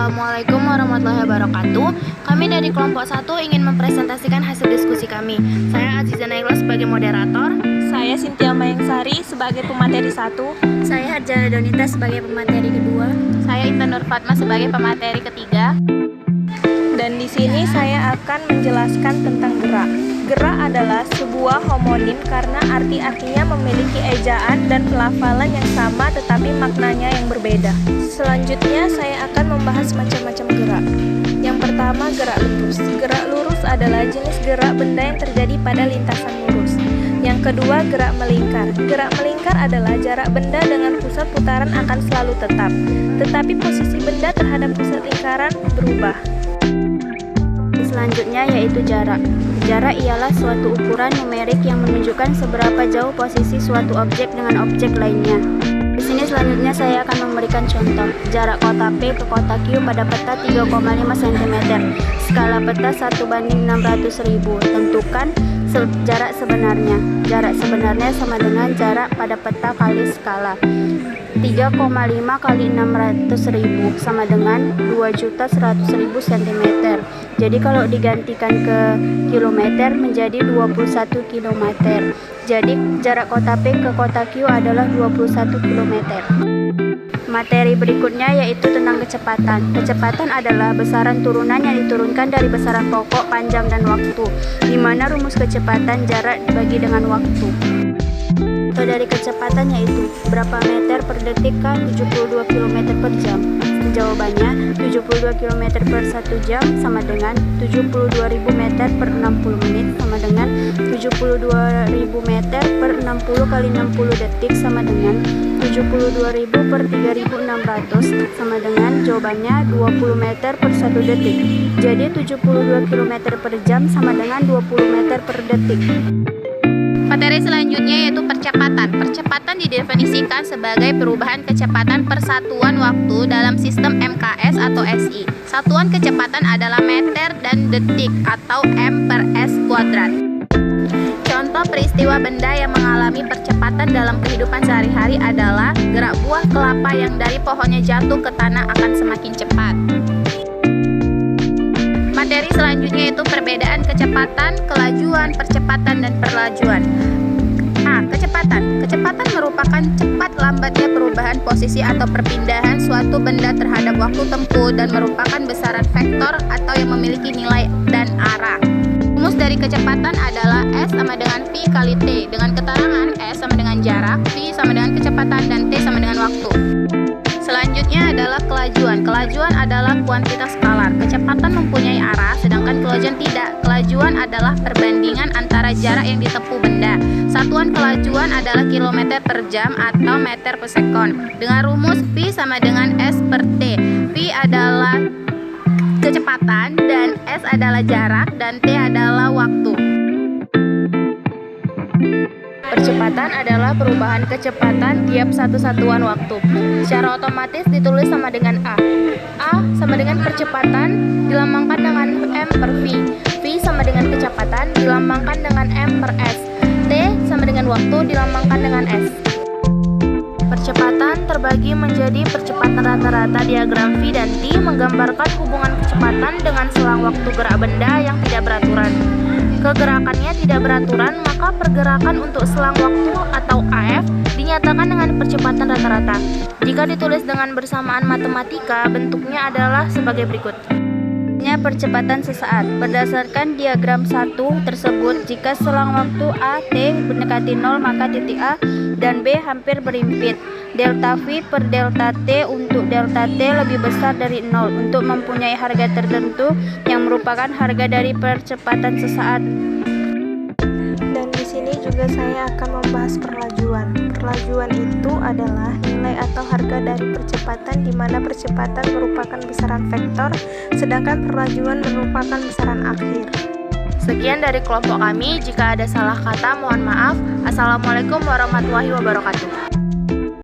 Assalamualaikum warahmatullahi wabarakatuh. Kami dari kelompok 1 ingin mempresentasikan hasil diskusi kami. Saya Aziza Naila sebagai moderator. Saya Cynthia Mayengsari sebagai pemateri 1. Saya Harjana Donita sebagai pemateri kedua. Saya Intan Nur Fatma sebagai pemateri ketiga. Dan di sini saya akan menjelaskan tentang gerak. Gerak adalah sebuah homonim karena arti-artinya memiliki ejaan dan pelafalan yang sama tetapi maknanya yang berbeda. Selanjutnya saya akan membahas macam-macam gerak. Yang pertama, gerak lurus. Gerak lurus adalah jenis gerak benda yang terjadi pada lintasan lurus. Yang kedua, gerak melingkar. Gerak melingkar adalah jarak benda dengan pusat putaran akan selalu tetap, tetapi posisi benda terhadap pusat lingkaran berubah. Selanjutnya yaitu jarak. Jarak ialah suatu ukuran numerik yang menunjukkan seberapa jauh posisi suatu objek dengan objek lainnya. Di sini selanjutnya saya akan memberikan contoh. Jarak kota P ke kota Q pada peta 3,5 cm. Skala peta 1:600.000. Tentukan jarak sebenarnya. Jarak sebenarnya sama dengan jarak pada peta kali skala. 3,5 kali 600.000 sama dengan 2.100.000 cm. Jadi kalau digantikan ke kilometer menjadi 21 km. Jadi jarak kota P ke kota Q adalah 21 km. Materi berikutnya yaitu tentang kecepatan. Kecepatan adalah besaran turunan yang diturunkan dari besaran pokok, panjang, dan waktu, di mana rumus kecepatan jarak dibagi dengan waktu. Dari kecepatan yaitu berapa meter per detik kan 72 km per jam. Jawabannya 72 km per 1 jam sama dengan 72.000 meter per 60 menit sama dengan 72.000 meter per 60 kali 60 detik sama dengan 72.000 per 3.600 sama dengan jawabannya 20 meter per 1 detik. Jadi 72 km per jam sama dengan 20 meter per detik. Materi selanjutnya yaitu percepatan. Percepatan didefinisikan sebagai perubahan kecepatan per satuan waktu dalam sistem MKS atau SI. Satuan kecepatan adalah meter dan detik atau M per S kuadrat. Contoh peristiwa benda yang mengalami percepatan dalam kehidupan sehari-hari adalah gerak buah kelapa yang dari pohonnya jatuh ke tanah akan semakin cepat. Materi selanjutnya yaitu perbedaan kecepatan, kelajuan, percepatan, dan perlajuan. A. Kecepatan. Kecepatan merupakan cepat lambatnya perubahan posisi atau perpindahan suatu benda terhadap waktu tempuh dan merupakan besaran vektor atau yang memiliki nilai dan arah. Rumus dari kecepatan adalah S sama dengan V kali T dengan keterangan S sama dengan jarak, V sama dengan kecepatan, dan T sama dengan waktu. Selanjutnya adalah kelajuan. Kelajuan adalah kuantitas skalar. Kecepatan mempunyai arah, sedangkan kelajuan tidak. Kelajuan adalah perbandingan antara jarak yang ditempuh benda. Satuan kelajuan adalah kilometer per jam atau meter per sekon. Dengan rumus V sama dengan S per T. V adalah kecepatan dan S adalah jarak dan T adalah waktu. Percepatan adalah perubahan kecepatan tiap satu satuan waktu. Secara otomatis ditulis sama dengan A. A sama dengan percepatan dilambangkan dengan M per V. V sama dengan kecepatan dilambangkan dengan M per S. T sama dengan waktu dilambangkan dengan S. Percepatan terbagi menjadi percepatan rata-rata. Diagram V dan T menggambarkan hubungan kecepatan dengan selang waktu gerak benda yang tidak beraturan. Kegerakannya tidak beraturan, maka pergerakan untuk selang waktu atau AF dinyatakan dengan percepatan rata-rata. Jika ditulis dengan bersamaan matematika, bentuknya adalah sebagai berikut. Percepatan sesaat. Berdasarkan diagram 1 tersebut, jika selang waktu A, T mendekati 0, maka titik A dan B hampir berimpit. Delta V per delta T untuk delta T lebih besar dari 0 untuk mempunyai harga tertentu yang merupakan harga dari percepatan sesaat. Dan di sini juga saya akan membahas perlajuan. Perlajuan itu adalah nilai atau harga dari percepatan, di mana percepatan merupakan besaran vektor, sedangkan perlajuan merupakan besaran akhir. Sekian dari kelompok kami. Jika ada salah kata, mohon maaf. Assalamualaikum warahmatullahi wabarakatuh.